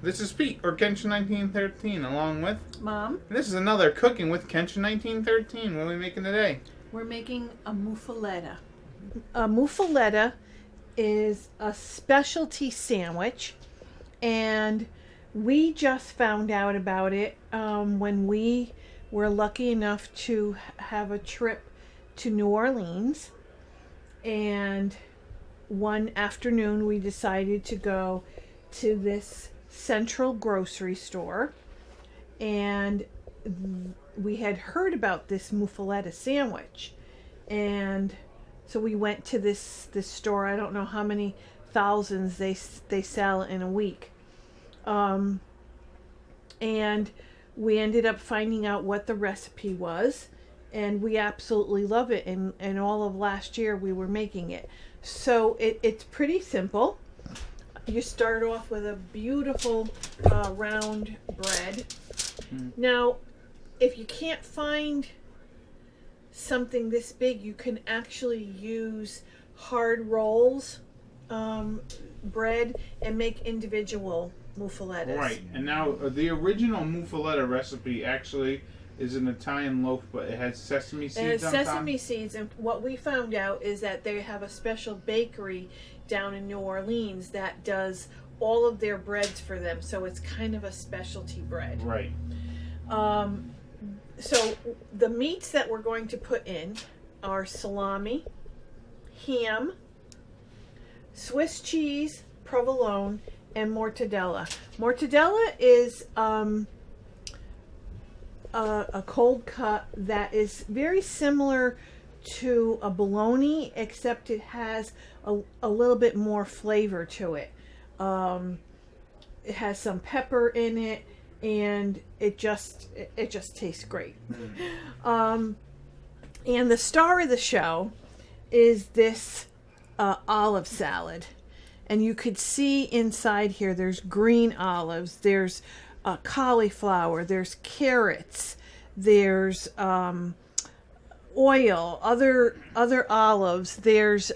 This is Pete, or Kenshin1913, along with... Mom. This is another Cooking with Kenshin1913. What are we making today? We're making a muffuletta. A muffuletta is a specialty sandwich, and we just found out about it when we were lucky enough to have a trip to New Orleans. And one afternoon we decided to go to this central grocery store, and we had heard about this muffuletta sandwich, and so we went to this store. I don't know how many thousands they sell in a week, and we ended up finding out what the recipe was, and we absolutely love it. And all of last year we were making it. So it's pretty simple. You start off with a beautiful round bread. Now, if you can't find something this big, you can actually use hard rolls bread and make individual muffulettas. Right, and now the original muffuletta recipe actually is an Italian loaf, but it has sesame seeds on top. Sesame seeds, and what we found out is that they have a special bakery down in New Orleans that does all of their breads for them, so it's kind of a specialty bread. Right. So the meats that we're going to put in are salami, ham, Swiss cheese, provolone, and mortadella. Mortadella is a cold cut that is very similar to a bologna, except it has a little bit more flavor to it. It has some pepper in it, and it just tastes great. And the star of the show is this olive salad, and you could see inside here there's green olives, there's cauliflower, there's carrots, there's oil, other olives, there's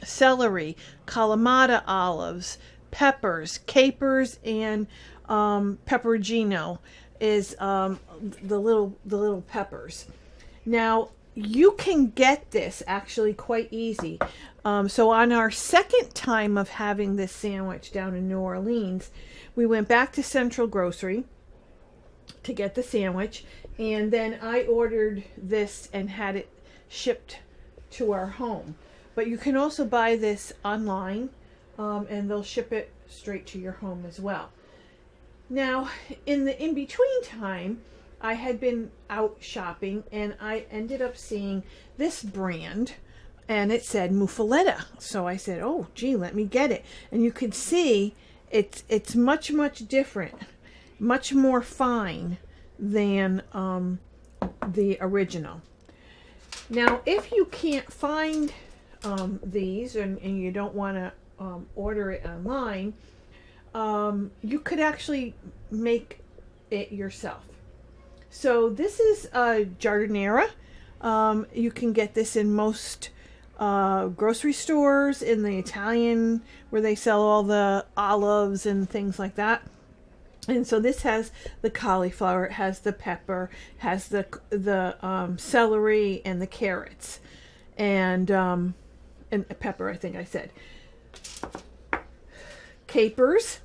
celery, Kalamata olives, peppers, capers, and pepperoncino is the little peppers. Now you can get this actually quite easy. So on our second time of having this sandwich down in New Orleans, we went back to Central Grocery to get the sandwich, and then I ordered this and had it shipped to our home. But you can also buy this online, and they'll ship it straight to your home as well. Now, in the in-between time, I had been out shopping, and I ended up seeing this brand, and it said Muffuletta. So I said, oh, gee, let me get it. And you could see it's much, much different, much more fine than the original. Now, if you can't find these and you don't want to order it online, you could actually make it yourself. So this is a giardiniera. You can get this in most grocery stores, in the Italian where they sell all the olives and things like that. And so this has the cauliflower, it has the pepper, has the celery and the carrots, and pepper, I think I said. Capers,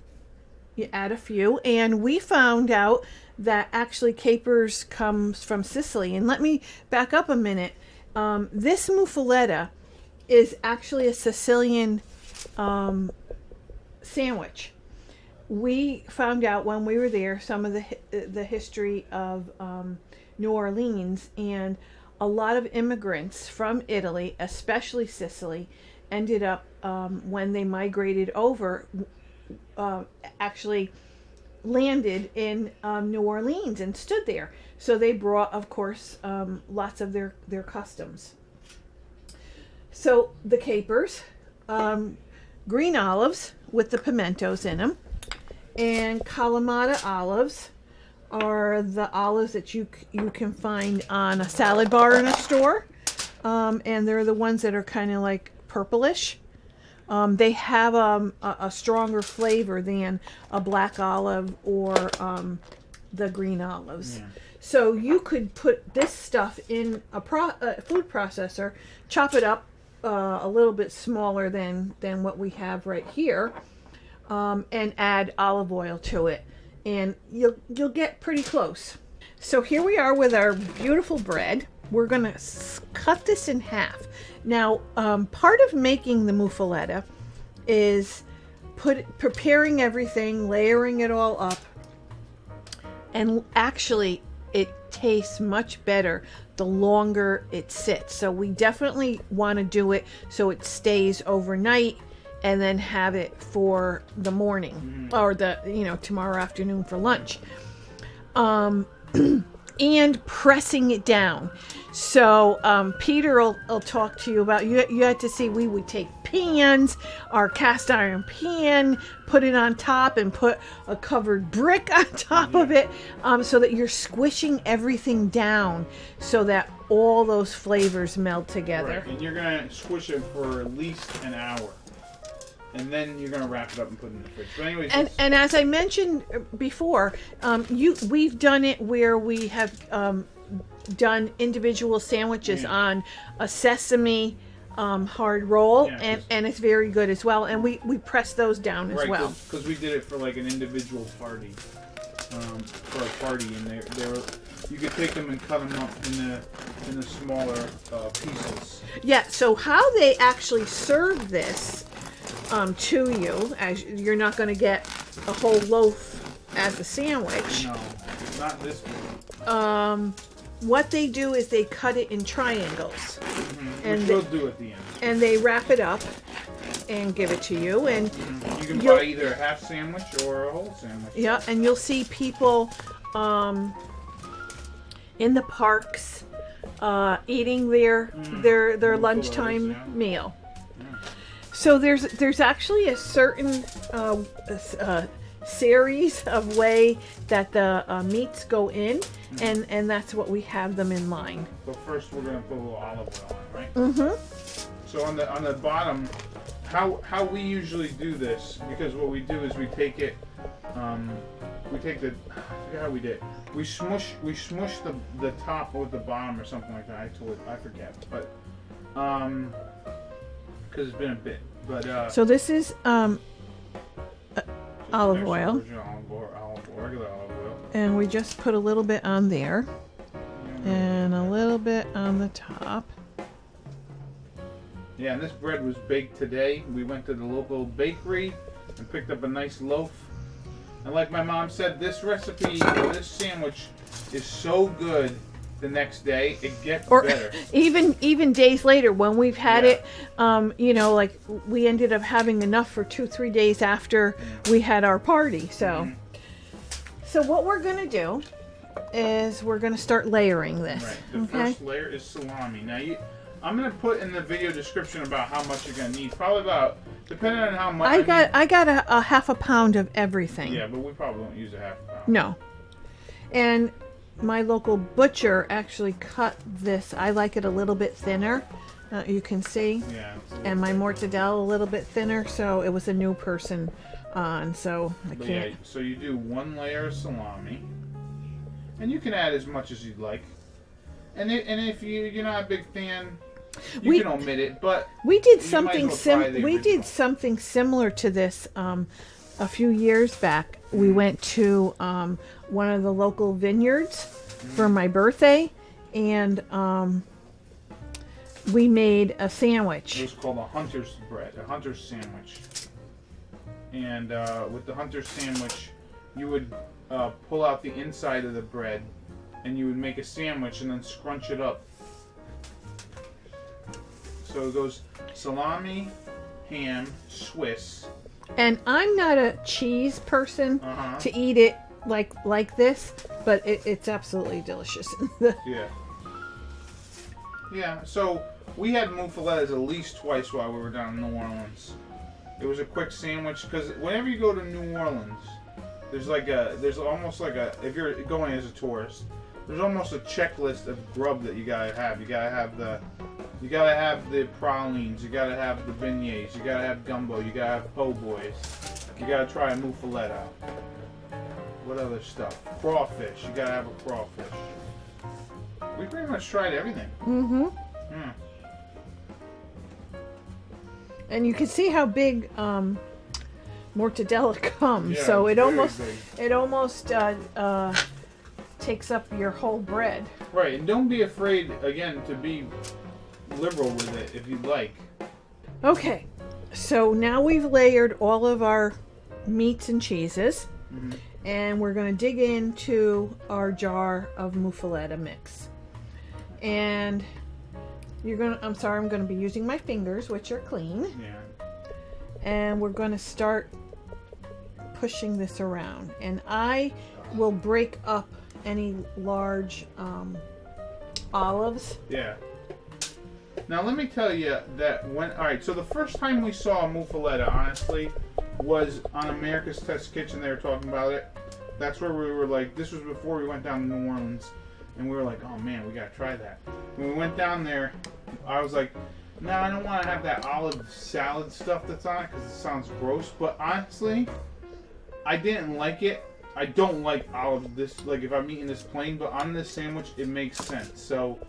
you add a few, and we found out that actually capers comes from Sicily. And let me back up a minute. This muffuletta is actually a Sicilian sandwich. We found out when we were there some of the history of New Orleans, and a lot of immigrants from Italy, especially Sicily, ended up when they migrated over, actually landed in New Orleans and stood there. So they brought, of course, lots of their customs. So the capers, green olives with the pimentos in them, and Kalamata olives are the olives that you can find on a salad bar in a store, and they're the ones that are kind of like purplish. They have a stronger flavor than a black olive or the green olives. Yeah. So you could put this stuff in a food processor, chop it up a little bit smaller than what we have right here, and add olive oil to it, and you'll get pretty close. So here we are with our beautiful bread. We're gonna cut this in half. Now, part of making the muffuletta is preparing everything, layering it all up, and actually it tastes much better the longer it sits. So we definitely want to do it so it stays overnight and then have it for the morning or tomorrow afternoon for lunch. And pressing it down. So Peter will talk to you about, you had to see, we would take pans, our cast iron pan, put it on top and put a covered brick on top of it, so that you're squishing everything down so that all those flavors meld together. Right. And you're going to squish it for at least an hour. And then you're gonna wrap it up and put it in the fridge. But anyways, and as I mentioned before, we've done it where we have done individual sandwiches on a sesame hard roll, and it's very good as well. And we press those down as well. Because we did it for like an individual party, for a party, and they were. You could take them and cut them up in the smaller pieces. Yeah. So how they actually serve this to you, as you're not going to get a whole loaf as a sandwich. No, not this one. What they do is they cut it in triangles, and which we'll do at the end. And they wrap it up and give it to you. And you can buy either a half sandwich or a whole sandwich. Yeah, and you'll see people in the parks eating their lunchtime meal. So there's actually a certain series of way that the meats go in, and that's what we have them in line. So first we're gonna put a little olive oil on, right? Mm-hmm. So on the bottom, how we usually do this, because what we do is we take it, I forget how we did. We smush the top with the bottom or something like that. I forget, but because it's been a bit. But so this is olive oil, regular olive oil, and we just put a little bit on there, and a little bit on the top. Yeah, and this bread was baked today. We went to the local bakery and picked up a nice loaf. And like my mom said, this recipe, or this sandwich, is so good. The next day it gets better. Even days later when we've had it, like we ended up having enough for 2-3 days after we had our party. So, so what we're gonna do is we're gonna start layering this. Right. The first layer is salami. Now I'm gonna put in the video description about how much you're gonna need. Probably about, depending on how much. I got a half a pound of everything. Yeah, but we probably won't use a half a pound. No. And my local butcher actually cut this. I like it a little bit thinner. You can see. Yeah. And my mortadella a little bit thinner, so it was a new person on, so I can't. Yeah, so you do one layer of salami, and you can add as much as you'd like. And if you're not a big fan, you can omit it. But we did something something similar to this a few years back. We went to one of the local vineyards for my birthday, and we made a sandwich. It was called a hunter's bread, a hunter's sandwich. And with the hunter's sandwich, you would pull out the inside of the bread, and you would make a sandwich and then scrunch it up. So it goes salami, ham, Swiss. And I'm not a cheese person to eat it like this, but it's absolutely delicious. Yeah. Yeah, so we had muffulettas at least twice while we were down in New Orleans. It was a quick sandwich, because whenever you go to New Orleans, there's almost like a, if you're going as a tourist, there's almost a checklist of grub that you gotta have. You gotta have the You gotta have the pralines, you gotta have the beignets, you gotta have gumbo, you gotta have po' boys. You gotta try a muffuletta. What other stuff? Crawfish, you gotta have a crawfish. We pretty much tried everything. Mm-hmm. Yeah. And you can see how big mortadella comes. Yeah, So it very almost takes up your whole bread. Right, and don't be afraid, again, to be liberal with it if you'd like. Okay, so now we've layered all of our meats and cheeses, and we're going to dig into our jar of muffuletta mix. And I'm going to be using my fingers, which are clean. Yeah. And we're going to start pushing this around. And I will break up any large olives. Yeah. Now let me tell you that alright, so the first time we saw muffuletta, honestly, was on America's Test Kitchen. They were talking about it. That's where we were like, this was before we went down to New Orleans, and we were like, oh man, we gotta try that. When we went down there, I was like, no, I don't want to have that olive salad stuff that's on it because it sounds gross. But honestly, I didn't like it. I don't like olives like if I'm eating this plain, but on this sandwich it makes sense. So,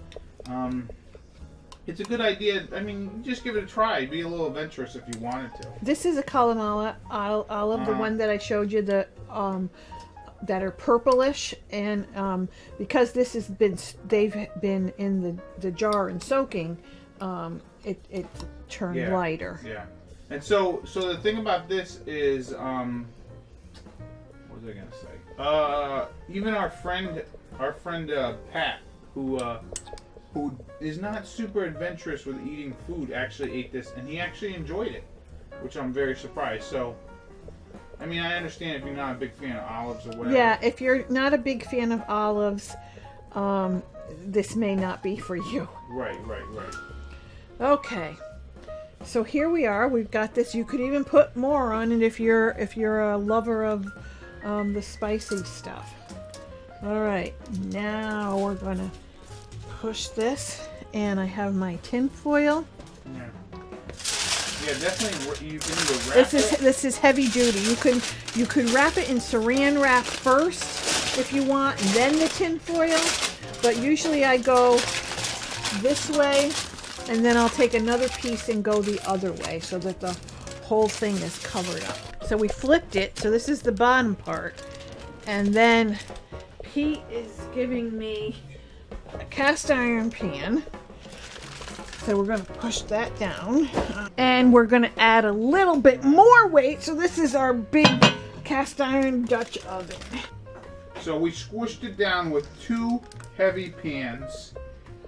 it's a good idea. I mean, just give it a try. Be a little adventurous if you wanted to. This is a Kalamata olive, the one that I showed you, that are purplish, and because they've been in the jar and soaking, it turned lighter. Yeah. And so the thing about this is, what was I gonna say? Even our friend Pat, who is not super adventurous with eating food, actually ate this, and he actually enjoyed it, which I'm very surprised. So, I mean, I understand if you're not a big fan of olives or whatever. Yeah, if you're not a big fan of olives, this may not be for you. Right. Okay, so here we are. We've got this. You could even put more on it if you're a lover of the spicy stuff. All right, now we're gonna push this, and I have my tin foil. Yeah, definitely. You can either wrap it. This is heavy duty. You could wrap it in saran wrap first if you want, and then the tin foil. But usually I go this way, and then I'll take another piece and go the other way so that the whole thing is covered up. So we flipped it. So this is the bottom part, and then Pete is giving me a cast iron pan. So we're going to push that down, and we're going to add a little bit more weight. So this is our big cast iron Dutch oven. So we squished it down with 2 heavy pans,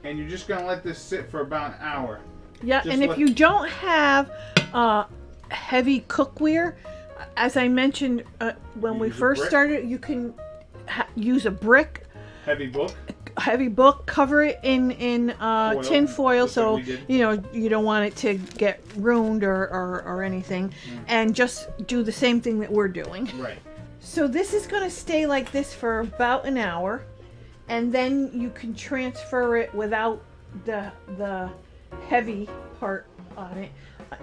and you're just going to let this sit for about an hour. Yeah, and if you don't have heavy cookware, as I mentioned when we first started, you can use a brick. Heavy book, cover it in tin foil, so you don't want it to get ruined or anything, and just do the same thing that we're doing. Right. So this is going to stay like this for about an hour, and then you can transfer it without the heavy part on it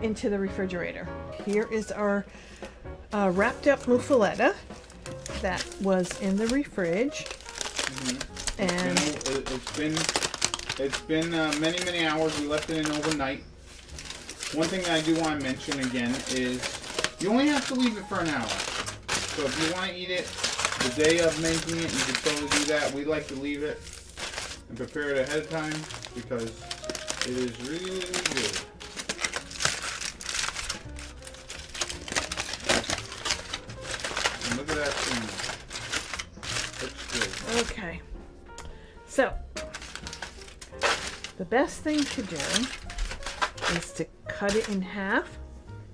into the refrigerator. Here is our wrapped up muffuletta that was in the fridge. And it's been many hours. We left it in overnight. One thing that I do want to mention again is you only have to leave it for an hour. So if you want to eat it the day of making it, you can totally do that. We like to leave it and prepare it ahead of time because it is really good. And look at that thing. Looks good. Okay. So, the best thing to do is to cut it in half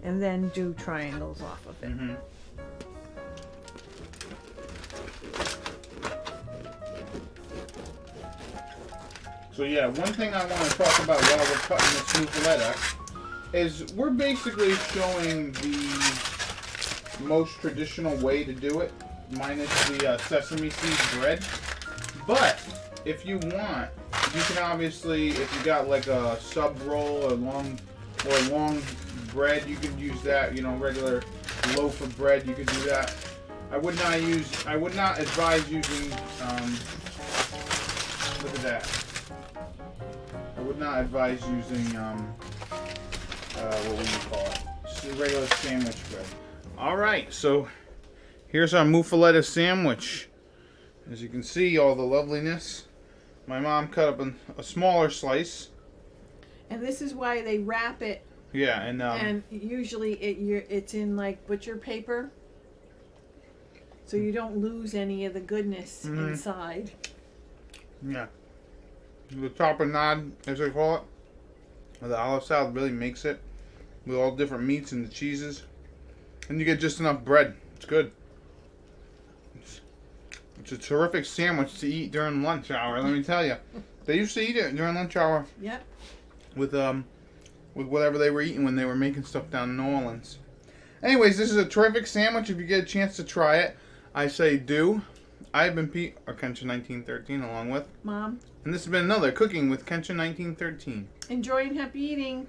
and then do triangles off of it. Mm-hmm. So yeah, one thing I want to talk about while we're cutting this muffuletta is we're basically showing the most traditional way to do it, minus the sesame seed bread. But if you want, you can obviously, if you got like a sub roll or long bread, you can use that. You know, regular loaf of bread, you could do that. I would not advise using. Look at that. I would not advise using what would you call it? Just a regular sandwich bread. All right, so here's our muffuletta sandwich. As you can see, all the loveliness. My mom cut up a smaller slice. And this is why they wrap it. Yeah, and usually it's in like butcher paper, so you don't lose any of the goodness inside. Yeah, the tapenade, as they call it, or the olive salad, really makes it with all different meats and the cheeses, and you get just enough bread. It's good. It's a terrific sandwich to eat during lunch hour. Let me tell you, they used to eat it during lunch hour. Yep. With whatever they were eating when they were making stuff down in New Orleans. Anyways, this is a terrific sandwich. If you get a chance to try it, I say do. I've been Pete, or Kenshin1913, along with Mom. And this has been another Cooking with Kenshin1913. Enjoy and happy eating.